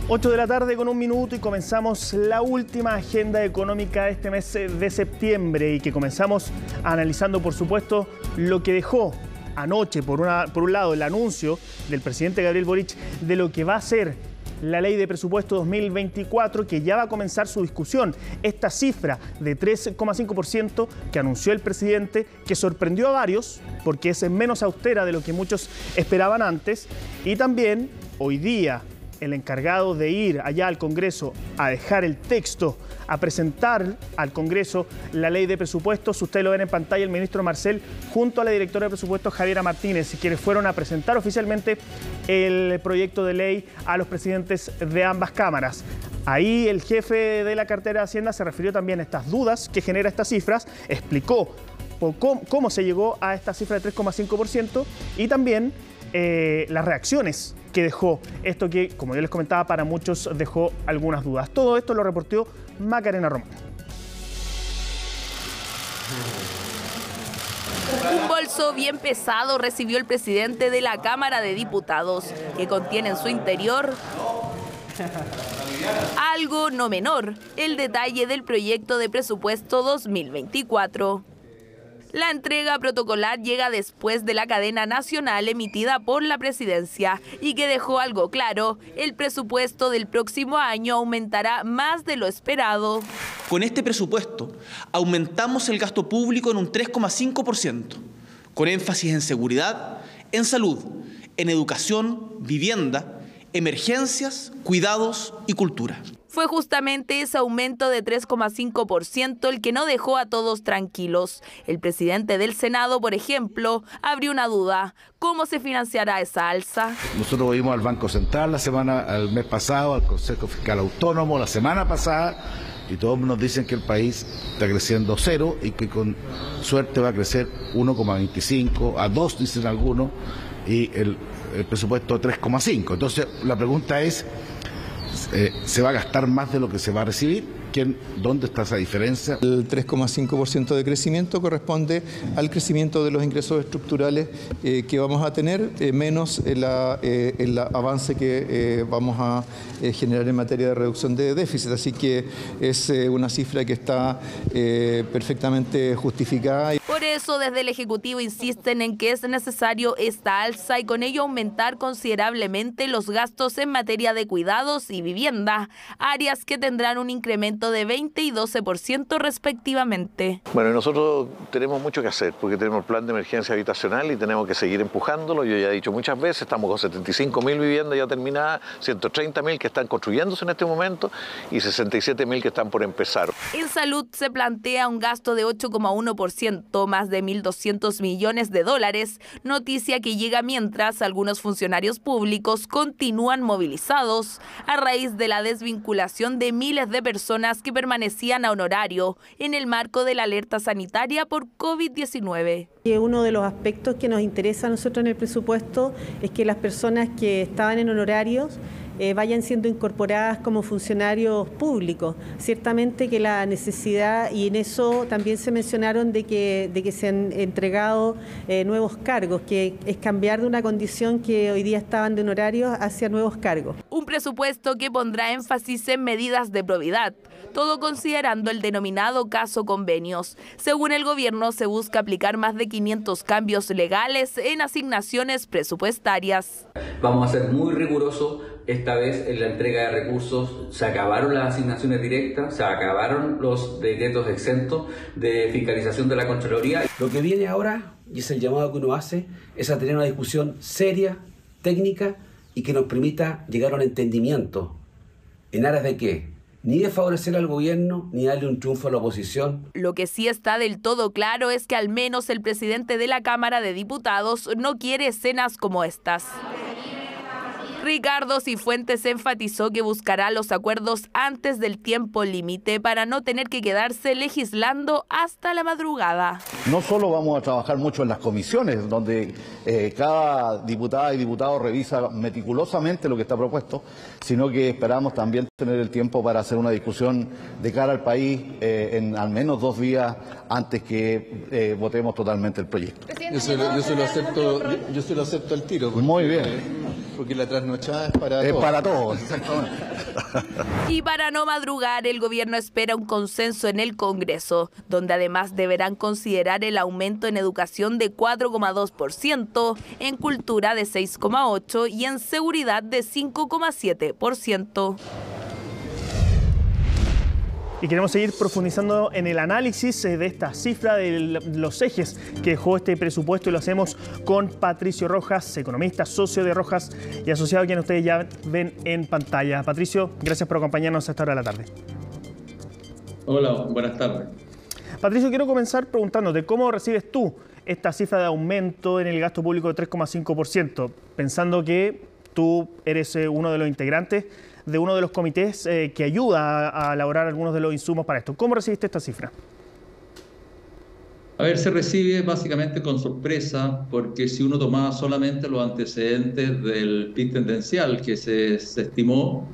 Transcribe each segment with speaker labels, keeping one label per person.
Speaker 1: 8 de la tarde con 1 minuto y comenzamos la última agenda económica de este mes de septiembre y que comenzamos analizando, por supuesto, lo que dejó anoche, por un lado, el anuncio del presidente Gabriel Boric de lo que va a ser la ley de presupuesto 2024, que ya va a comenzar su discusión. Esta cifra de 3,5% que anunció el presidente, que sorprendió a varios porque es menos austera de lo que muchos esperaban antes, y también hoy día el encargado de ir allá al Congreso a dejar el texto, a presentar al Congreso la ley de presupuestos. Ustedes lo ven en pantalla, el ministro Marcel junto a la directora de presupuestos Javiera Martínez, quienes fueron a presentar oficialmente el proyecto de ley a los presidentes de ambas cámaras. Ahí el jefe de la cartera de Hacienda se refirió también a estas dudas que genera estas cifras, explicó cómo se llegó a esta cifra de 3,5% y también las reacciones que dejó esto que, como yo les comentaba, para muchos dejó algunas dudas. Todo esto lo reportó Macarena Román.
Speaker 2: Un bolso bien pesado recibió el presidente de la Cámara de Diputados, que contiene en su interior algo no menor, el detalle del proyecto de presupuesto 2024. La entrega protocolar llega después de la cadena nacional emitida por la presidencia y que dejó algo claro: el presupuesto del próximo año aumentará más de lo esperado.
Speaker 3: Con este presupuesto aumentamos el gasto público en un 3,5%, con énfasis en seguridad, en salud, en educación, vivienda, emergencias, cuidados y cultura.
Speaker 2: Fue justamente ese aumento de 3,5% el que no dejó a todos tranquilos. El presidente del Senado, por ejemplo, abrió una duda: ¿cómo se financiará esa alza?
Speaker 4: Nosotros oímos al Banco Central el mes pasado, al Consejo Fiscal Autónomo la semana pasada, y todos nos dicen que el país está creciendo 0 y que con suerte va a crecer 1,25, a 2 dicen algunos, y el presupuesto 3,5. Entonces la pregunta es, ¿se va a gastar más de lo que se va a recibir? ¿Dónde está esa diferencia?
Speaker 5: El 3,5% de crecimiento corresponde al crecimiento de los ingresos estructurales que vamos a tener, menos el avance que vamos a generar en materia de reducción de déficit. Así que es una cifra que está perfectamente justificada.
Speaker 2: Por eso, desde el Ejecutivo insisten en que es necesario esta alza y con ello aumentar considerablemente los gastos en materia de cuidados y vivienda, áreas que tendrán un incremento de 20 y 12% respectivamente.
Speaker 6: Bueno, nosotros tenemos mucho que hacer porque tenemos el plan de emergencia habitacional y tenemos que seguir empujándolo. Yo ya he dicho muchas veces, estamos con 75.000 viviendas ya terminadas, 130.000 que están construyéndose en este momento y 67.000 que están por empezar.
Speaker 2: En salud se plantea un gasto de 8,1%, más de 1.200 millones de dólares, noticia que llega mientras algunos funcionarios públicos continúan movilizados a raíz de la desvinculación de miles de personas que permanecían a honorario en el marco de la alerta sanitaria por COVID-19.
Speaker 7: Uno de los aspectos que nos interesa a nosotros en el presupuesto es que las personas que estaban en honorarios vayan siendo incorporadas como funcionarios públicos. Ciertamente que la necesidad, y en eso también se mencionaron de que se han entregado nuevos cargos, que es cambiar de una condición que hoy día estaban de honorarios hacia nuevos cargos.
Speaker 2: Un presupuesto que pondrá énfasis en medidas de probidad, todo considerando el denominado caso convenios. Según el gobierno, se busca aplicar más de 500 cambios legales en asignaciones presupuestarias.
Speaker 8: Vamos a ser muy rigurosos esta vez en la entrega de recursos. Se acabaron las asignaciones directas, se acabaron los decretos exentos de fiscalización de la Contraloría.
Speaker 9: Lo que viene ahora, y es el llamado que uno hace, es a tener una discusión seria, técnica, y que nos permita llegar a un entendimiento. ¿En aras de qué? Ni de favorecer al gobierno, ni darle un triunfo a la oposición.
Speaker 2: Lo que sí está del todo claro es que al menos el presidente de la Cámara de Diputados no quiere escenas como estas. Ricardo Cifuentes enfatizó que buscará los acuerdos antes del tiempo límite para no tener que quedarse legislando hasta la madrugada.
Speaker 4: No solo vamos a trabajar mucho en las comisiones, donde cada diputada y diputado revisa meticulosamente lo que está propuesto, sino que esperamos también tener el tiempo para hacer una discusión de cara al país en al menos 2 días antes que votemos totalmente el proyecto.
Speaker 5: Yo se lo acepto al tiro.
Speaker 4: Muy bien.
Speaker 5: Porque la trasnochada es para
Speaker 4: Es
Speaker 5: todos.
Speaker 4: para todos, exactamente.
Speaker 2: Y para no madrugar, el gobierno espera un consenso en el Congreso, donde además deberán considerar el aumento en educación de 4,2%, en cultura de 6,8% y en seguridad de 5,7%.
Speaker 1: Y queremos seguir profundizando en el análisis de esta cifra, de los ejes que dejó este presupuesto, y lo hacemos con Patricio Rojas, economista, socio de Rojas y Asociado, quien ustedes ya ven en pantalla. Patricio, gracias por acompañarnos a esta hora de la tarde.
Speaker 10: Hola, buenas tardes.
Speaker 1: Patricio, quiero comenzar preguntándote cómo recibes tú esta cifra de aumento en el gasto público de 3,5%, pensando que tú eres uno de los integrantes de uno de los comités que ayuda a elaborar algunos de los insumos para esto. ¿Cómo recibiste esta cifra?
Speaker 10: A ver, se recibe básicamente con sorpresa, porque si uno tomaba solamente los antecedentes del PIB tendencial que se estimó,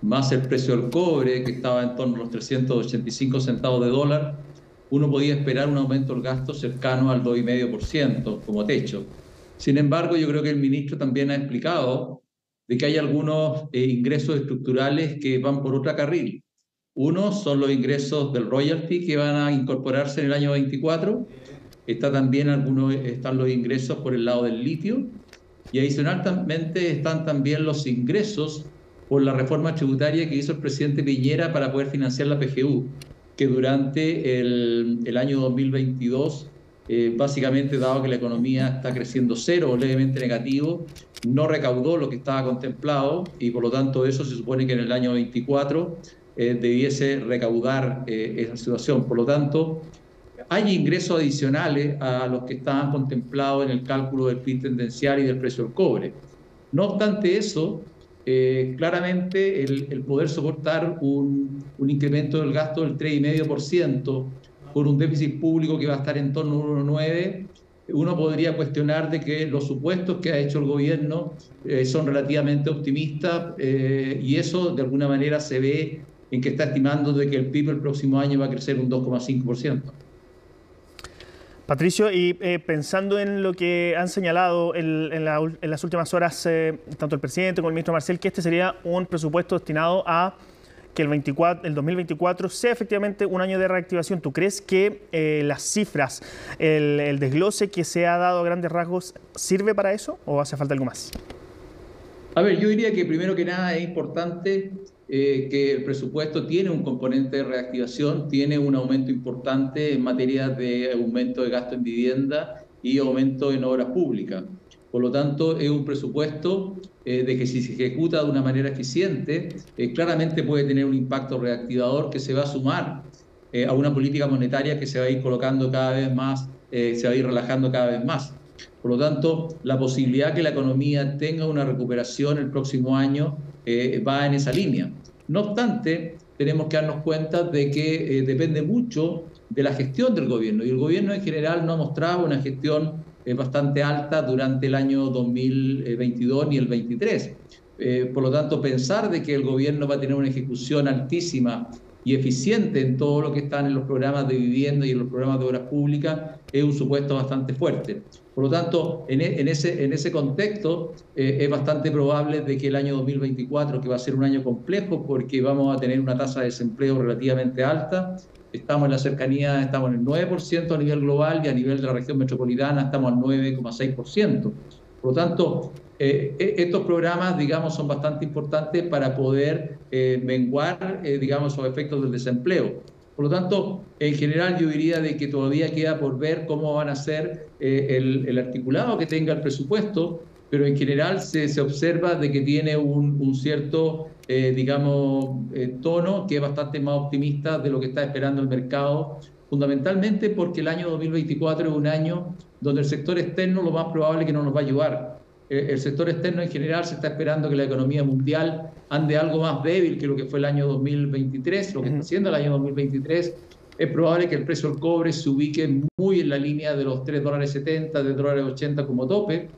Speaker 10: más el precio del cobre, que estaba en torno a los 385 centavos de dólar, uno podía esperar un aumento del gasto cercano al 2,5% como techo. Sin embargo, yo creo que el ministro también ha explicado de que hay algunos ingresos estructurales que van por otro carril. Uno son los ingresos del royalty que van a incorporarse en el año 24. Están los ingresos por el lado del litio. Y adicionalmente están también los ingresos por la reforma tributaria que hizo el presidente Piñera para poder financiar la PGU, que durante el año 2022, básicamente dado que la economía está creciendo cero o levemente negativo, no recaudó lo que estaba contemplado y por lo tanto eso se supone que en el año 24 debiese recaudar esa situación. Por lo tanto, hay ingresos adicionales a los que estaban contemplados en el cálculo del PIB tendencial y del precio del cobre. No obstante eso, claramente el poder soportar un incremento del gasto del 3,5% por un déficit público que va a estar en torno a 1,9%, uno podría cuestionar de que los supuestos que ha hecho el gobierno son relativamente optimistas y eso de alguna manera se ve en que está estimando de que el PIB el próximo año va a crecer un 2,5%.
Speaker 1: Patricio, y pensando en lo que han señalado en las últimas horas tanto el presidente como el ministro Marcel, que este sería un presupuesto destinado a que el 2024 sea efectivamente un año de reactivación. ¿Tú crees que las cifras, el desglose que se ha dado a grandes rasgos, sirve para eso o hace falta algo más?
Speaker 10: A ver, yo diría que primero que nada es importante que el presupuesto tiene un componente de reactivación, tiene un aumento importante en materia de aumento de gasto en vivienda y aumento en obras públicas. Por lo tanto, es un presupuesto de que si se ejecuta de una manera eficiente, claramente puede tener un impacto reactivador que se va a sumar a una política monetaria que se va a ir colocando cada vez más, se va a ir relajando cada vez más. Por lo tanto, la posibilidad que la economía tenga una recuperación el próximo año va en esa línea. No obstante, tenemos que darnos cuenta de que depende mucho de la gestión del gobierno, y el gobierno en general no ha mostrado una gestión bastante alta durante el año 2022 ni el 23. Por lo tanto, pensar de que el gobierno va a tener una ejecución altísima y eficiente en todo lo que están en los programas de vivienda y en los programas de obras públicas es un supuesto bastante fuerte. Por lo tanto, en ese contexto es bastante probable de que el año 2024, que va a ser un año complejo porque vamos a tener una tasa de desempleo relativamente alta, estamos en la cercanía, estamos en el 9% a nivel global y a nivel de la región metropolitana estamos al 9,6%. Por lo tanto, estos programas, digamos, son bastante importantes para poder menguar, digamos, esos efectos del desempleo. Por lo tanto, en general yo diría de que todavía queda por ver cómo van a ser el articulado que tenga el presupuesto, pero en general se observa de que tiene un cierto, tono que es bastante más optimista de lo que está esperando el mercado, fundamentalmente porque el año 2024 es un año donde el sector externo lo más probable es que no nos va a ayudar. El sector externo en general se está esperando que la economía mundial ande algo más débil que lo que fue el año 2023, lo que está haciendo el año 2023. Es probable que el precio del cobre se ubique muy en la línea de los $3.70, $3.80 como tope,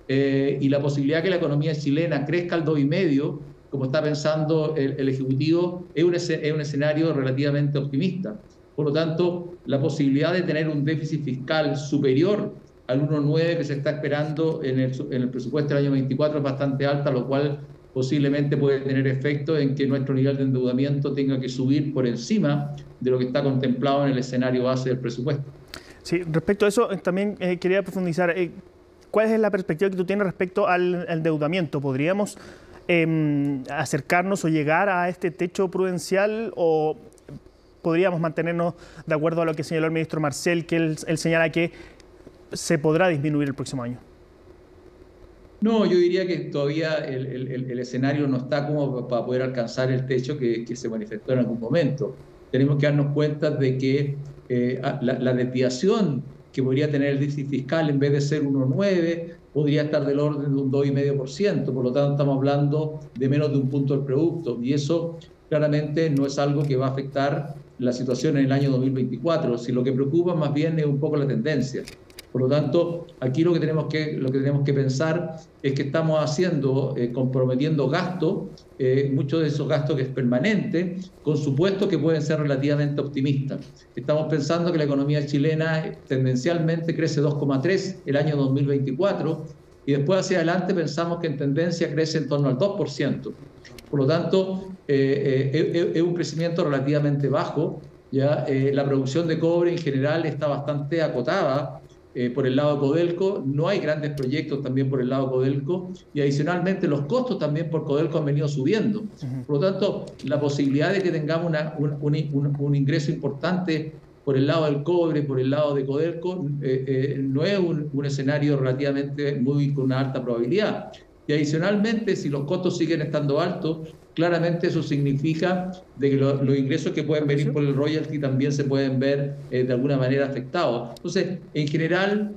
Speaker 10: y la posibilidad que la economía chilena crezca al 2,5%, como está pensando el Ejecutivo, es un escenario relativamente optimista. Por lo tanto, la posibilidad de tener un déficit fiscal superior al 1,9 que se está esperando en el presupuesto del año 24 es bastante alta, lo cual posiblemente puede tener efecto en que nuestro nivel de endeudamiento tenga que subir por encima de lo que está contemplado en el escenario base del presupuesto.
Speaker 1: Sí, respecto a eso, también quería profundizar. ¿Cuál es la perspectiva que tú tienes respecto al endeudamiento? ¿Podríamos acercarnos o llegar a este techo prudencial o podríamos mantenernos de acuerdo a lo que señaló el ministro Marcel, que él señala que se podrá disminuir el próximo año?
Speaker 10: No, yo diría que todavía el escenario no está como para poder alcanzar el techo que se manifestó en algún momento. Tenemos que darnos cuenta de que la desviación que podría tener el déficit fiscal en vez de ser 1,9 podría estar del orden de un 2,5%, por lo tanto estamos hablando de menos de un punto del producto y eso claramente no es algo que va a afectar la situación en el año 2024, si lo que preocupa más bien es un poco la tendencia. Por lo tanto, aquí lo que tenemos que pensar es que estamos haciendo, comprometiendo gasto, muchos de esos gastos que es permanente, con supuestos que pueden ser relativamente optimistas. Estamos pensando que la economía chilena tendencialmente crece 2,3 el año 2024 y después hacia adelante pensamos que en tendencia crece en torno al 2%. Por lo tanto, es un crecimiento relativamente bajo. ¿Ya? La producción de cobre en general está bastante acotada. Por el lado de Codelco, no hay grandes proyectos también por el lado de Codelco y adicionalmente los costos también por Codelco han venido subiendo. Por lo tanto, la posibilidad de que tengamos un ingreso importante por el lado del cobre, por el lado de Codelco, no es un escenario relativamente con una alta probabilidad. Y adicionalmente, si los costos siguen estando altos, claramente eso significa de que los ingresos que pueden venir por el royalty también se pueden ver de alguna manera afectados. Entonces, en general,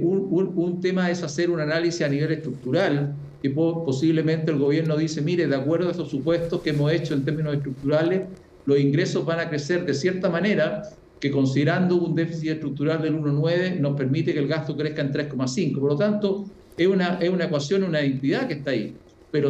Speaker 10: un tema es hacer un análisis a nivel estructural, que posiblemente el gobierno dice, mire, de acuerdo a estos supuestos que hemos hecho en términos estructurales, los ingresos van a crecer de cierta manera que considerando un déficit estructural del 1,9 nos permite que el gasto crezca en 3,5. Por lo tanto, es una ecuación, una identidad que está ahí. Pero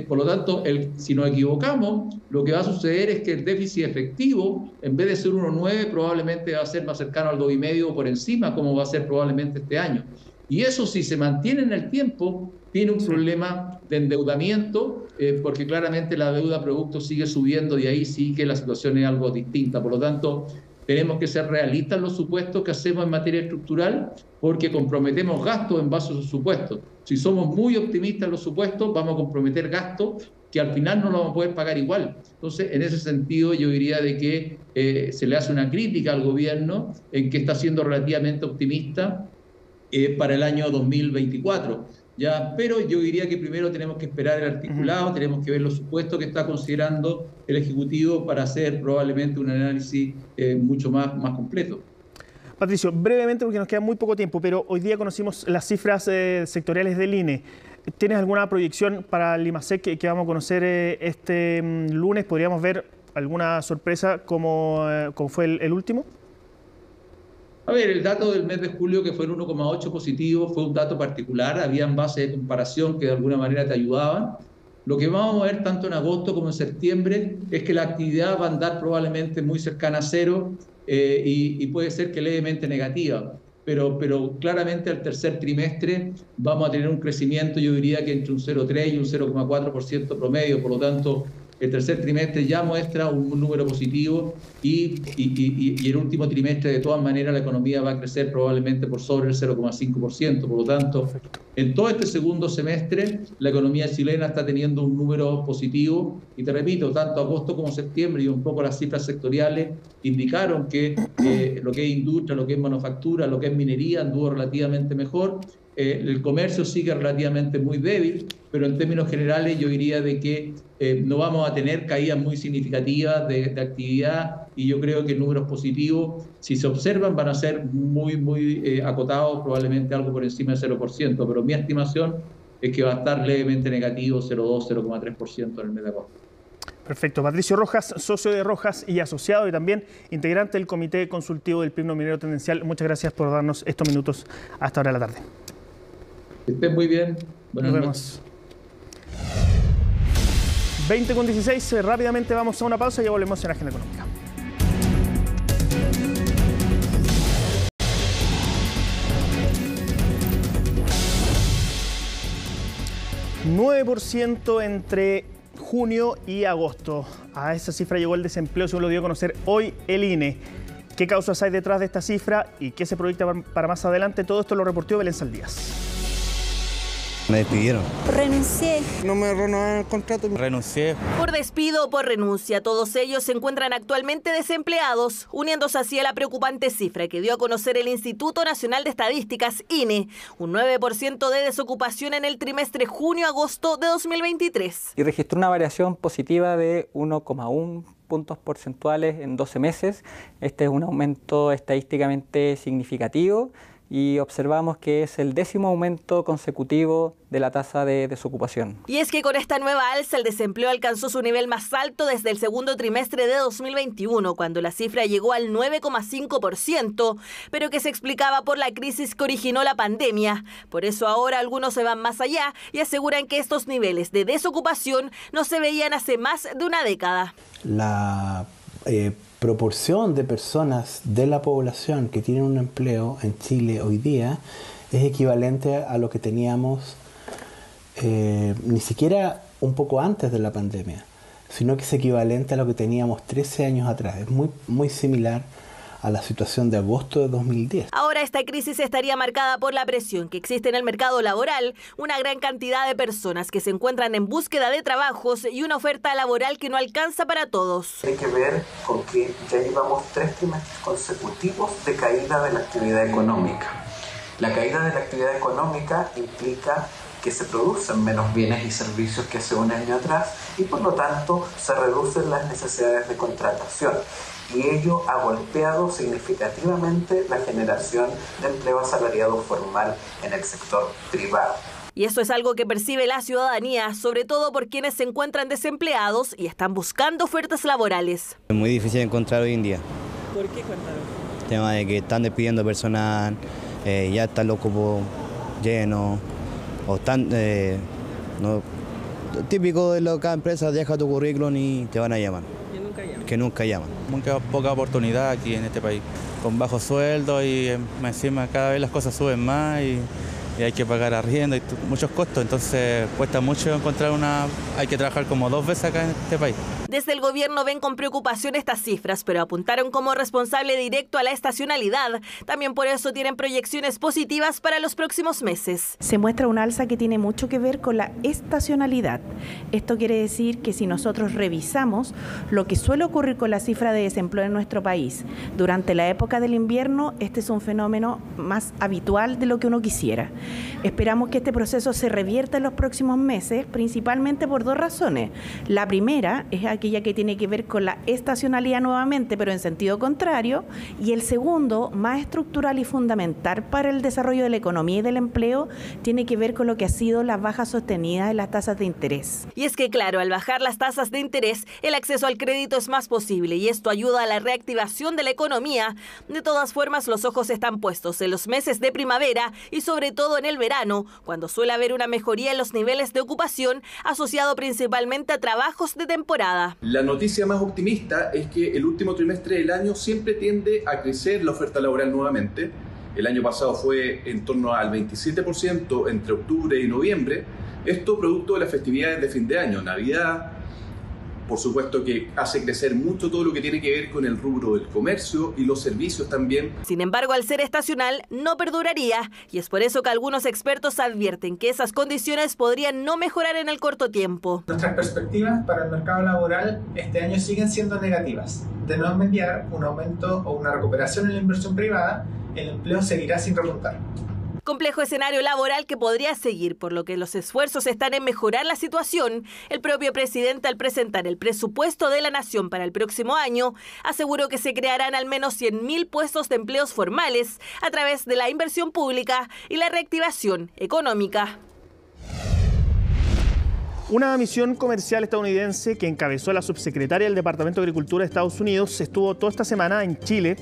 Speaker 10: por lo tanto, si nos equivocamos, lo que va a suceder es que el déficit efectivo, en vez de ser 1,9, probablemente va a ser más cercano al 2,5 o por encima, como va a ser probablemente este año. Y eso, si se mantiene en el tiempo, tiene un problema de endeudamiento, porque claramente la deuda producto sigue subiendo y ahí sí que la situación es algo distinta. Por lo tanto, tenemos que ser realistas en los supuestos que hacemos en materia estructural porque comprometemos gastos en base a esos supuestos. Si somos muy optimistas en los supuestos, vamos a comprometer gastos que al final no lo vamos a poder pagar igual. Entonces, en ese sentido, yo diría de que se le hace una crítica al gobierno en que está siendo relativamente optimista para el año 2024. ¿Ya? Pero yo diría que primero tenemos que esperar el articulado, tenemos que ver los supuestos que está considerando el Ejecutivo para hacer probablemente un análisis mucho más completo.
Speaker 1: Patricio, brevemente porque nos queda muy poco tiempo, pero hoy día conocimos las cifras sectoriales del INE. ¿Tienes alguna proyección para el IMASEC que vamos a conocer este lunes? ¿Podríamos ver alguna sorpresa como fue el último?
Speaker 10: A ver, el dato del mes de julio, que fue el 1,8 positivo, fue un dato particular. Habían bases de comparación que de alguna manera te ayudaban. Lo que vamos a ver tanto en agosto como en septiembre es que la actividad va a andar probablemente muy cercana a cero y puede ser que levemente negativa. Pero claramente al tercer trimestre vamos a tener un crecimiento, yo diría que entre un 0,3 y un 0,4% promedio. Por lo tanto, el tercer trimestre ya muestra un número positivo y el último trimestre de todas maneras la economía va a crecer probablemente por sobre el 0,5%. Por lo tanto, en todo este segundo semestre la economía chilena está teniendo un número positivo y te repito, tanto agosto como septiembre y un poco las cifras sectoriales indicaron que lo que es industria, lo que es manufactura, lo que es minería anduvo relativamente mejor. El comercio sigue relativamente muy débil, pero en términos generales yo diría de que no vamos a tener caídas muy significativas de actividad y yo creo que números positivos, si se observan, van a ser muy acotados, probablemente algo por encima del 0%, pero mi estimación es que va a estar levemente negativo, 0,2, 0,3% en el mes de agosto.
Speaker 1: Perfecto. Patricio Rojas, socio de Rojas y asociado y también integrante del Comité Consultivo del Pleno Minero Tendencial. Muchas gracias por darnos estos minutos hasta ahora de la tarde.
Speaker 10: Que estén muy bien.
Speaker 1: Buenas noches. Nos vemos. 20:16, rápidamente vamos a una pausa y ya volvemos en la agenda económica. 9% entre junio y agosto. A esa cifra llegó el desempleo, según lo dio a conocer hoy el INE. ¿Qué causas hay detrás de esta cifra y qué se proyecta para más adelante? Todo esto lo reportó Belén Saldías.
Speaker 11: Me despidieron.
Speaker 12: Renuncié.
Speaker 11: No me renovaron el contrato. Renuncié.
Speaker 12: Por despido o por renuncia, todos ellos se encuentran actualmente desempleados, uniéndose así a la preocupante cifra que dio a conocer el Instituto Nacional de Estadísticas, INE, un 9% de desocupación en el trimestre junio-agosto de 2023.
Speaker 13: Y registró una variación positiva de 1,1 puntos porcentuales en 12 meses. Este es un aumento estadísticamente significativo y observamos que es el 10º aumento consecutivo de la tasa de desocupación.
Speaker 12: Y es que con esta nueva alza el desempleo alcanzó su nivel más alto desde el segundo trimestre de 2021, cuando la cifra llegó al 9,5%, pero que se explicaba por la crisis que originó la pandemia. Por eso ahora algunos se van más allá y aseguran que estos niveles de desocupación no se veían hace más de una década.
Speaker 14: La proporción de personas de la población que tienen un empleo en Chile hoy día es equivalente a lo que teníamos ni siquiera un poco antes de la pandemia, sino que es equivalente a lo que teníamos 13 años atrás. Es muy similar a la situación de agosto de 2010.
Speaker 12: Ahora esta crisis estaría marcada por la presión que existe en el mercado laboral, una gran cantidad de personas que se encuentran en búsqueda de trabajos y una oferta laboral que no alcanza para todos.
Speaker 15: Hay que ver con que ya llevamos 3 trimestres consecutivos de caída de la actividad económica. La caída de la actividad económica implica que se producen menos bienes y servicios que hace un año atrás y por lo tanto se reducen las necesidades de contratación. Y ello ha golpeado significativamente la generación de empleo asalariado formal en el sector privado.
Speaker 12: Y eso es algo que percibe la ciudadanía, sobre todo por quienes se encuentran desempleados y están buscando ofertas laborales.
Speaker 11: Es muy difícil encontrar hoy en día.
Speaker 12: ¿Por qué? Cuéntame.
Speaker 11: El tema de que están despidiendo personal, ya están los cupos llenos, o están... típico de lo que cada empresa, deja tu currículum y te van a llamar. Que nunca llaman.
Speaker 16: Muy poca oportunidad aquí en este país, con bajo sueldo y encima cada vez las cosas suben más y hay que pagar arriendo y muchos costos, entonces cuesta mucho encontrar hay que trabajar como 2 veces acá en este país.
Speaker 12: Desde el gobierno ven con preocupación estas cifras, pero apuntaron como responsable directo a la estacionalidad. También por eso tienen proyecciones positivas para los próximos meses.
Speaker 17: Se muestra un alza que tiene mucho que ver con la estacionalidad. Esto quiere decir que si nosotros revisamos lo que suele ocurrir con la cifra de desempleo en nuestro país, durante la época del invierno, este es un fenómeno más habitual de lo que uno quisiera. Esperamos que este proceso se revierta en los próximos meses, principalmente por 2 razones. La primera es aquella que tiene que ver con la estacionalidad nuevamente, pero en sentido contrario, y el segundo, más estructural y fundamental para el desarrollo de la economía y del empleo, tiene que ver con lo que ha sido la baja sostenida de las tasas de interés.
Speaker 12: Y es que claro, al bajar las tasas de interés, el acceso al crédito es más posible y esto ayuda a la reactivación de la economía. De todas formas, los ojos están puestos en los meses de primavera y sobre todo en el verano, cuando suele haber una mejoría en los niveles de ocupación asociado principalmente a trabajos de temporada.
Speaker 18: La noticia más optimista es que el último trimestre del año siempre tiende a crecer la oferta laboral nuevamente. El año pasado fue en torno al 27% entre octubre y noviembre. Esto producto de las festividades de fin de año, Navidad. Por supuesto que hace crecer mucho todo lo que tiene que ver con el rubro del comercio y los servicios también.
Speaker 12: Sin embargo, al ser estacional, no perduraría y es por eso que algunos expertos advierten que esas condiciones podrían no mejorar en el corto tiempo.
Speaker 19: Nuestras perspectivas para el mercado laboral este año siguen siendo negativas. De no mediar un aumento o una recuperación en la inversión privada, el empleo seguirá sin repuntar.
Speaker 12: Complejo escenario laboral que podría seguir, por lo que los esfuerzos están en mejorar la situación. El propio presidente, al presentar el presupuesto de la Nación para el próximo año, aseguró que se crearán al menos 100.000 puestos de empleos formales a través de la inversión pública y la reactivación económica.
Speaker 1: Una misión comercial estadounidense que encabezó la subsecretaria del Departamento de Agricultura de Estados Unidos estuvo toda esta semana en Chile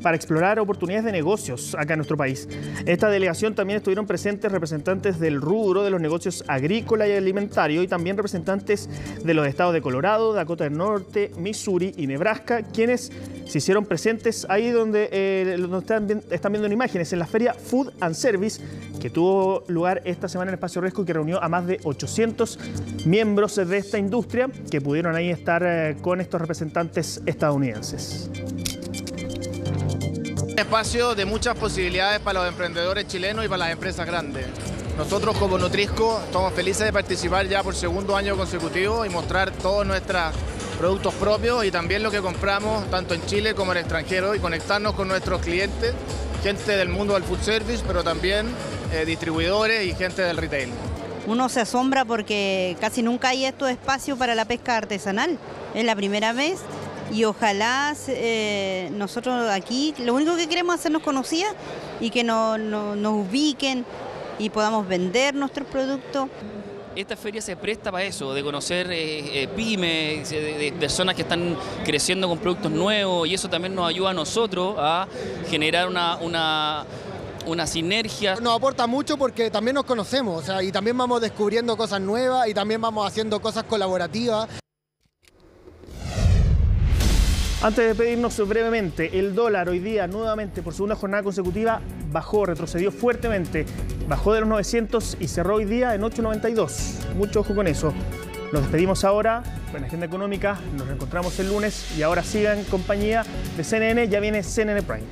Speaker 1: para explorar oportunidades de negocios acá en nuestro país. Esta delegación también estuvieron presentes representantes del rubro de los negocios agrícola y alimentario y también representantes de los estados de Colorado, Dakota del Norte, Missouri y Nebraska, quienes se hicieron presentes ahí donde están viendo en imágenes, en la feria Food and Service, que tuvo lugar esta semana en Espacio Riesgo y que reunió a más de 800 miembros de esta industria que pudieron ahí estar con estos representantes estadounidenses.
Speaker 20: Un espacio de muchas posibilidades para los emprendedores chilenos y para las empresas grandes. Nosotros como Nutrisco estamos felices de participar ya por segundo año consecutivo y mostrar todos nuestros productos propios y también lo que compramos tanto en Chile como en el extranjero y conectarnos con nuestros clientes, gente del mundo del food service, pero también distribuidores y gente del retail.
Speaker 21: Uno se asombra porque casi nunca hay estos espacios para la pesca artesanal. Es la primera vez y ojalá nosotros aquí lo único que queremos es hacernos conocidas y que nos ubiquen y podamos vender nuestros productos.
Speaker 22: Esta feria se presta para eso, de conocer pymes, de personas que están creciendo con productos nuevos y eso también nos ayuda a nosotros a generar una sinergia.
Speaker 23: Nos aporta mucho porque también nos conocemos, y también vamos descubriendo cosas nuevas y también vamos haciendo cosas colaborativas.
Speaker 1: Antes de despedirnos brevemente, el dólar hoy día nuevamente por segunda jornada consecutiva bajó, retrocedió fuertemente, bajó de los 900 y cerró hoy día en 8.92. Mucho ojo con eso. Nos despedimos ahora con la agenda económica, nos reencontramos el lunes y ahora sigan en compañía de CNN, ya viene CNN Prime.